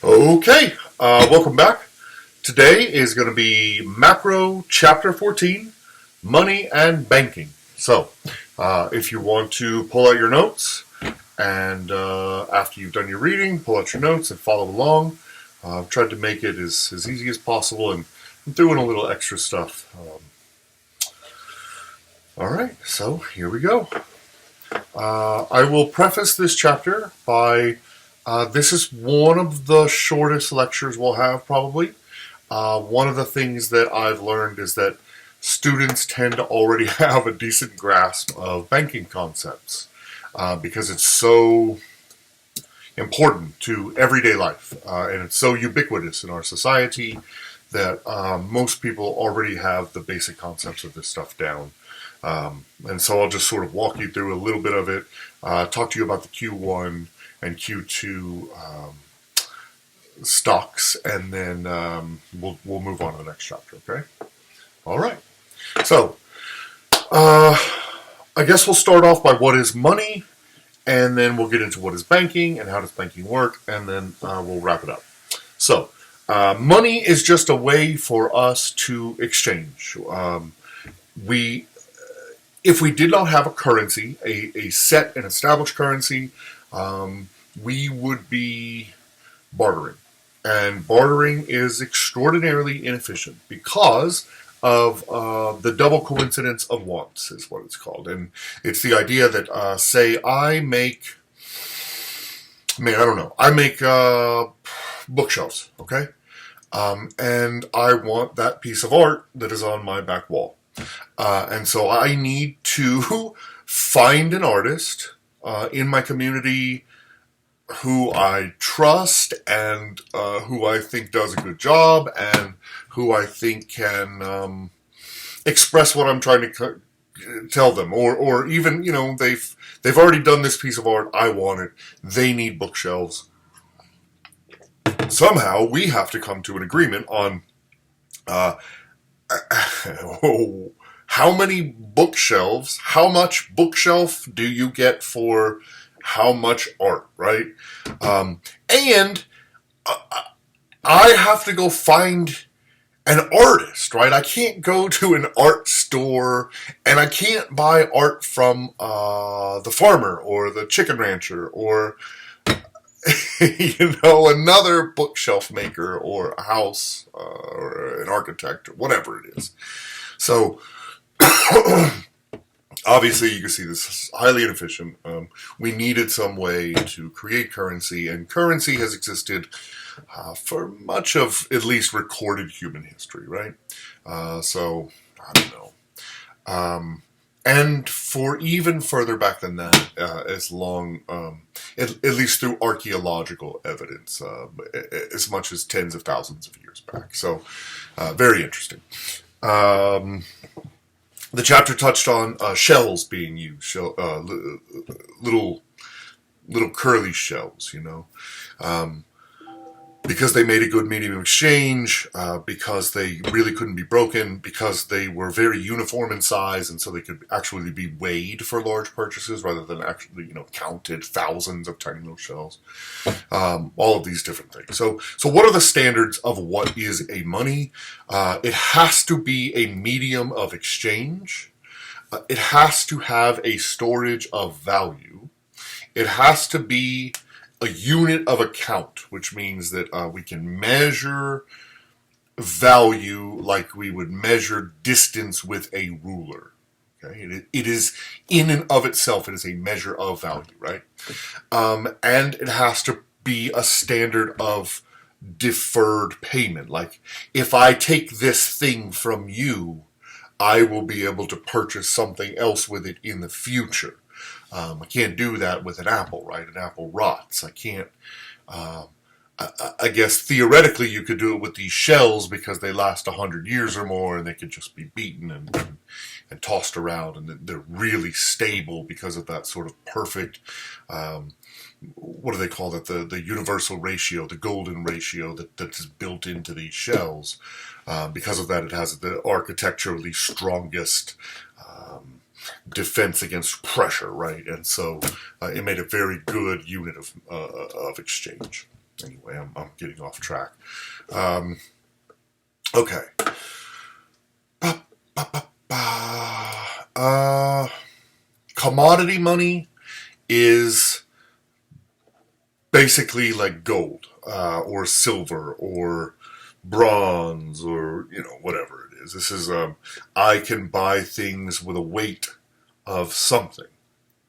Okay, welcome back. Today is going to be Macro Chapter 14, Money and Banking. So, if you want to pull out your notes, and after you've done your reading, pull out your notes and follow along. I've tried to make it as easy as possible, and I'm doing a little extra stuff. All right, so here we go. I will preface this chapter by this is one of the shortest lectures we'll have, probably. One of the things that I've learned is that students tend to already have a decent grasp of banking concepts because it's so important to everyday life and it's so ubiquitous in our society that most people already have the basic concepts of this stuff down. And so I'll just sort of walk you through a little bit of it, talk to you about the Q1 and Q2 stocks, and then we'll move on to the next chapter, okay? All right. So, I guess we'll start off by what is money, and then we'll get into what is banking and how does banking work, and then we'll wrap it up. So, money is just a way for us to exchange. If we did not have a currency, a set and established currency, we would be bartering. And bartering is extraordinarily inefficient because of the double coincidence of wants, is what it's called. And it's the idea that, say, I make bookshelves, okay? And I want that piece of art that is on my back wall. And so I need to find an artist in my community who I trust and who I think does a good job and who I think can express what I'm trying to tell them. Or even, they've already done this piece of art. I want it. They need bookshelves. Somehow we have to come to an agreement on how many bookshelves, how much bookshelf do you get for how much art, right? And I have to go find an artist, right? I can't go to an art store and I can't buy art from the farmer or the chicken rancher or another bookshelf maker or a house or an architect or whatever it is. So obviously, you can see this is highly inefficient. We needed some way to create currency, and currency has existed for much of at least recorded human history, right? So, I don't know. And for even further back than that, as long, at least through archaeological evidence, as much as tens of thousands of years back. So, very interesting. The chapter touched on shells being used, little curly shells, because they made a good medium of exchange, because they really couldn't be broken, because they were very uniform in size, and so they could actually be weighed for large purchases rather than actually, counted thousands of tiny little shells. All of these different things. So what are the standards of what is a money? It has to be a medium of exchange. It has to have a storage of value. It has to be a unit of account, which means that we can measure value like we would measure distance with a ruler. Okay, it is in and of itself, it is a measure of value, right? And it has to be a standard of deferred payment. Like, if I take this thing from you, I will be able to purchase something else with it in the future. I can't do that with an apple, right? An apple rots. I can't. I guess theoretically you could do it with these shells because they last 100 years or more, and they could just be beaten and tossed around, and they're really stable because of that sort of perfect. What do they call that? The universal ratio, the golden ratio that is built into these shells. Because of that, it has the architecturally strongest defense against pressure, right? And so it made a very good unit of exchange. Anyway, I'm getting off track. Okay. Ba, ba, ba, ba. Commodity money is basically like gold, or silver, or bronze, or whatever it is. This is I can buy things with a weight of something,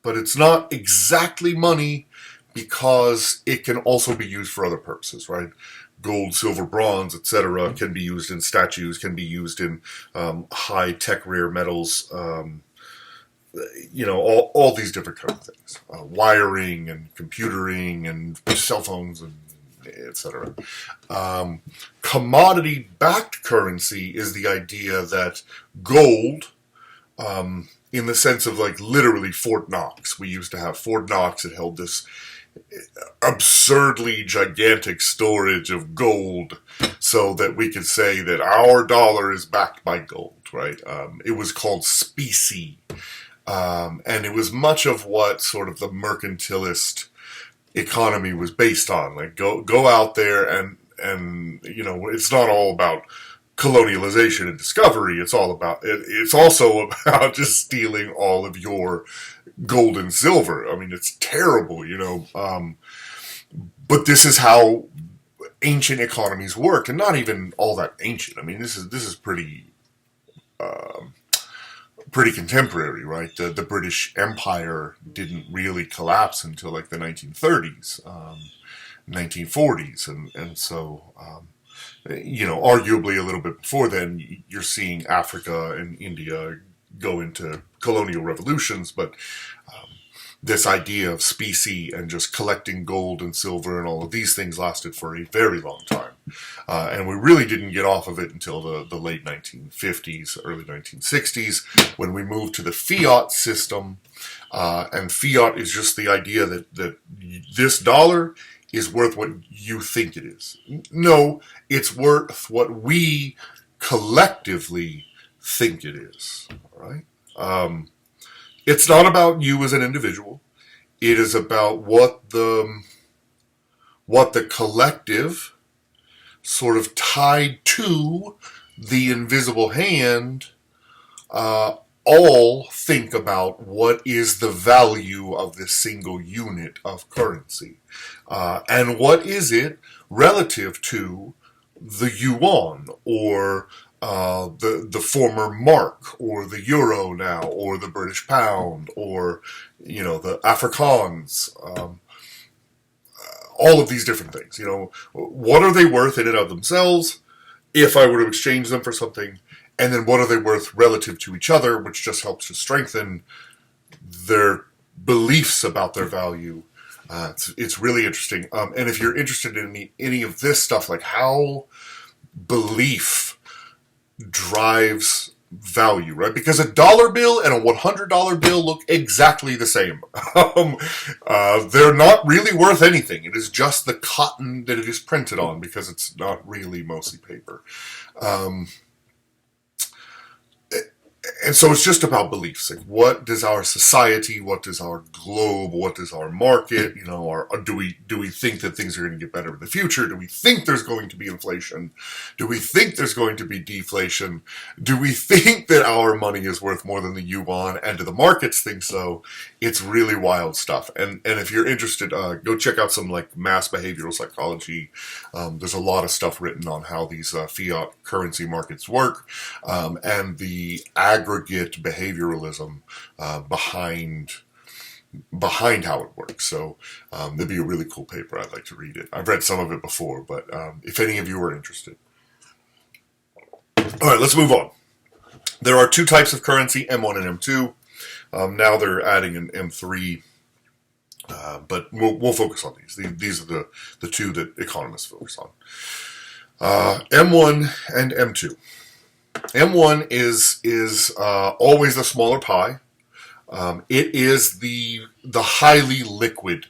but it's not exactly money because it can also be used for other purposes, right? Gold, silver, bronze, etc., can be used in statues, can be used in high tech rare metals. All these different kind of things, wiring and computering and cell phones and etc. Commodity-backed currency is the idea that gold, in the sense of like literally Fort Knox. We used to have Fort Knox. It held this absurdly gigantic storage of gold so that we could say that our dollar is backed by gold, right? It was called specie. And it was much of what sort of the mercantilist economy was based on. Like go out there and it's not all about colonialization and discovery. It's all about it's also about just stealing all of your gold and silver. I mean, it's terrible, but this is how ancient economies work, and not even all that ancient. I mean, this is pretty contemporary, right? The British Empire didn't really collapse until like the 1930s, 1940s, and so arguably a little bit before then, you're seeing Africa and India go into colonial revolutions, but this idea of specie and just collecting gold and silver and all of these things lasted for a very long time. And we really didn't get off of it until the late 1950s, early 1960s, when we moved to the fiat system. And fiat is just the idea that this dollar is worth what you think it is. No, it's worth what we collectively think it is, right? It's not about you as an individual. It is about what the collective sort of tied to the invisible hand all think about what is the value of this single unit of currency. And what is it relative to the yuan, or the former mark, or the euro now, or the British pound, or the Afrikaans, all of these different things. What are they worth in and of themselves if I were to exchange them for something, and then what are they worth relative to each other, which just helps to strengthen their beliefs about their value. It's really interesting. And if you're interested in any of this stuff, like how belief drives value, right? Because a dollar bill and a $100 bill look exactly the same. They're not really worth anything. It is just the cotton that it is printed on, because it's not really mostly paper. And so it's just about beliefs. Like, what does our society, what does our globe, what does our market, do we think that things are going to get better in the future? Do we think there's going to be inflation? Do we think there's going to be deflation? Do we think that our money is worth more than the yuan? And do the markets think so? It's really wild stuff. And if you're interested, go check out some like mass behavioral psychology. There's a lot of stuff written on how these fiat currency markets work, and the aggregate behavioralism behind how it works. So that'd be a really cool paper. I'd like to read it. I've read some of it before, but if any of you are interested. All right, let's move on. There are two types of currency, M1 and M2. Now they're adding an M3, but we'll focus on these. These are the two that economists focus on. M1 and M2. M1 is always the smaller pie. It is the highly liquid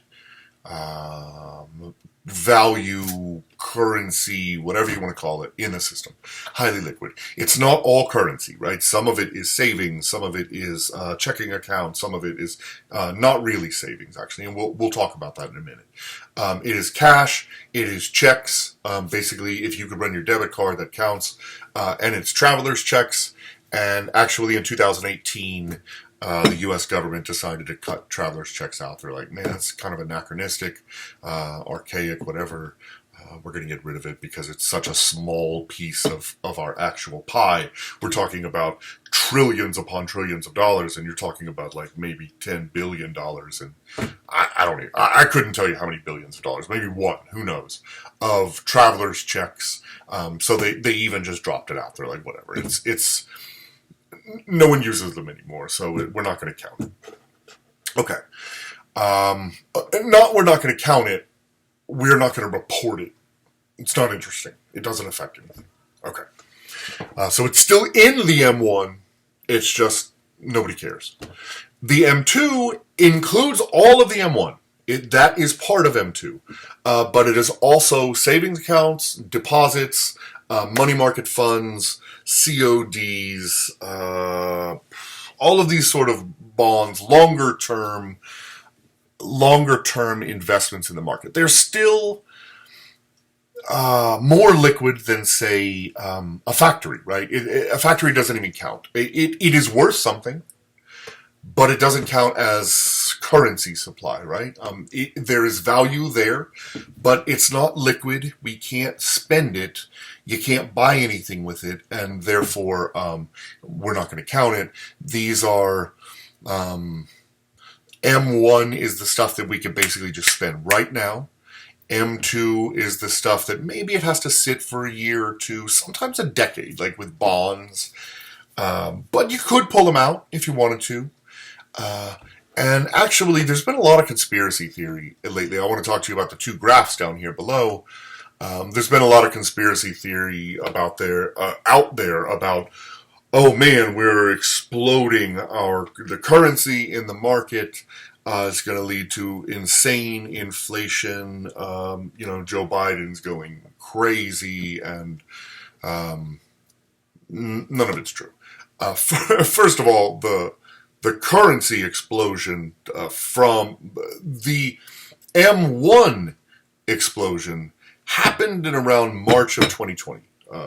value currency, whatever you want to call it, in the system. Highly liquid. It's not all currency, right? Some of it is savings, some of it is checking account, some of it is not really savings, actually, and we'll talk about that in a minute. It is cash, it is checks. Basically, if you could run your debit card, that counts, and it's traveler's checks. And actually, in 2018, the U.S. government decided to cut traveler's checks out. They're like, man, that's kind of anachronistic, archaic, whatever. We're going to get rid of it because it's such a small piece of our actual pie. We're talking about trillions upon trillions of dollars, and you're talking about like maybe $10 billion. And I couldn't tell you how many billions of dollars, maybe one, who knows, of traveler's checks. So they even just dropped it out. They're like, whatever. It's no one uses them anymore, so we're not going to count it. Okay. We're not going to count it. We're not going to report it. It's not interesting. It doesn't affect anything. Okay. So it's still in the M1. It's just nobody cares. The M2 includes all of the M1. That is part of M2. But it is also savings accounts, deposits, money market funds, CODs, all of these sort of bonds, longer term investments in the market. They're still more liquid than, say, a factory, right? A factory doesn't even count. It is worth something, but it doesn't count as currency supply, right? There is value there, but it's not liquid. We can't spend it. You can't buy anything with it, and therefore we're not going to count it. These are M1 is the stuff that we can basically just spend right now. M2 is the stuff that maybe it has to sit for a year or two, sometimes a decade, like with bonds. But you could pull them out if you wanted to. And actually, there's been a lot of conspiracy theory lately. I want to talk to you about the two graphs down here below. There's been a lot of conspiracy theory out there about, oh man, we're exploding the currency in the market. It's going to lead to insane inflation. Joe Biden's going crazy, and none of it's true. First of all, the currency explosion from the M1 explosion happened in around March of 2020,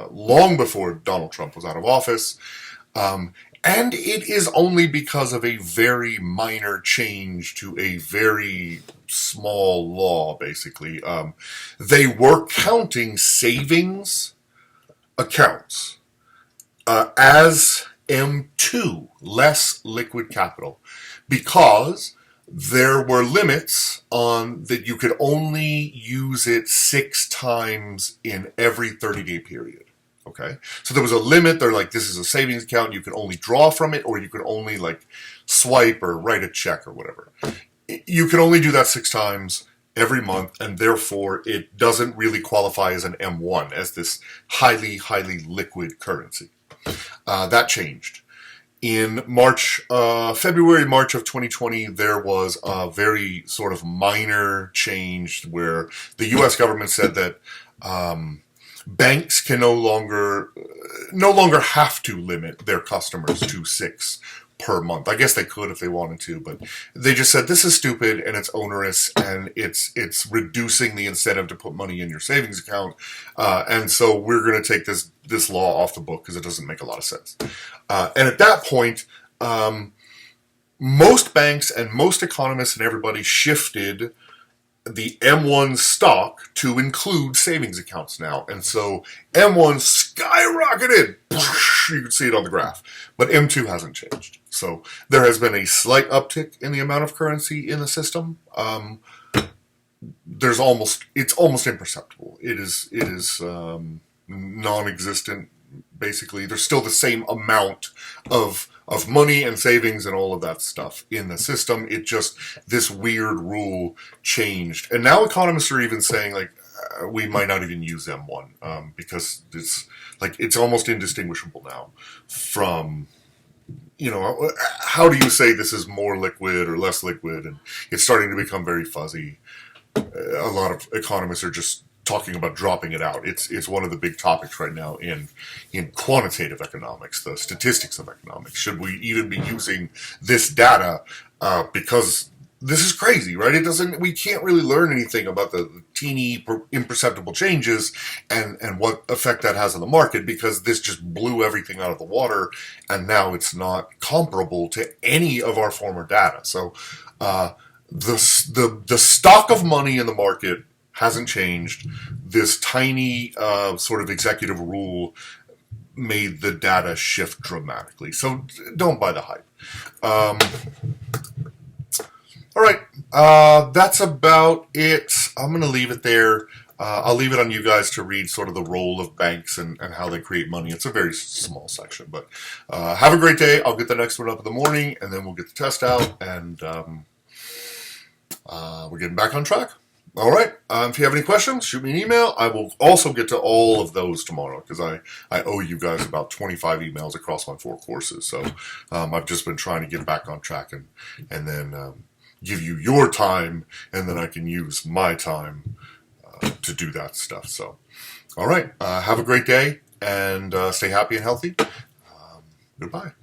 long before Donald Trump was out of office. And it is only because of a very minor change to a very small law, basically. They were counting savings accounts as M2, less liquid capital, because there were limits on that you could only use it 6 times in every 30-day period. Okay, so there was a limit. They're like, this is a savings account. You can only draw from it, or you can only like swipe or write a check or whatever. You can only do that 6 times every month, and therefore it doesn't really qualify as an M1, as this highly, highly liquid currency. That changed. In February, March of 2020, there was a very sort of minor change where the U.S. government said that banks can no longer have to limit their customers to 6 per month. I guess they could if they wanted to, but they just said this is stupid and it's onerous and it's reducing the incentive to put money in your savings account, and so we're going to take this law off the book because it doesn't make a lot of sense. And at that point, most banks and most economists and everybody shifted the M1 stock to include savings accounts now. And so M1 skyrocketed. You can see it on the graph. But M2 hasn't changed. So there has been a slight uptick in the amount of currency in the system. It's almost imperceptible. It is non-existent, basically. There's still the same amount of money and savings and all of that stuff in the system. It just, this weird rule changed. And now economists are even saying, like, we might not even use M1 because it's almost indistinguishable now from, how do you say this is more liquid or less liquid? And it's starting to become very fuzzy. A lot of economists are just talking about dropping it out. It's one of the big topics right now in quantitative economics, the statistics of economics. Should we even be using this data? Because this is crazy, right? We can't really learn anything about the teeny imperceptible changes and what effect that has on the market, because this just blew everything out of the water, and now it's not comparable to any of our former data. So the stock of money in the market hasn't changed. This tiny sort of executive rule made the data shift dramatically. So don't buy the hype. All right, that's about it. I'm going to leave it there. I'll leave it on you guys to read sort of the role of banks and how they create money. It's a very small section, but have a great day. I'll get the next one up in the morning, and then we'll get the test out, and we're getting back on track. All right. If you have any questions, shoot me an email. I will also get to all of those tomorrow, because I owe you guys about 25 emails across my 4 courses. So I've just been trying to get back on track and then give you your time, and then I can use my time to do that stuff. So, all right. Have a great day, and stay happy and healthy. Goodbye.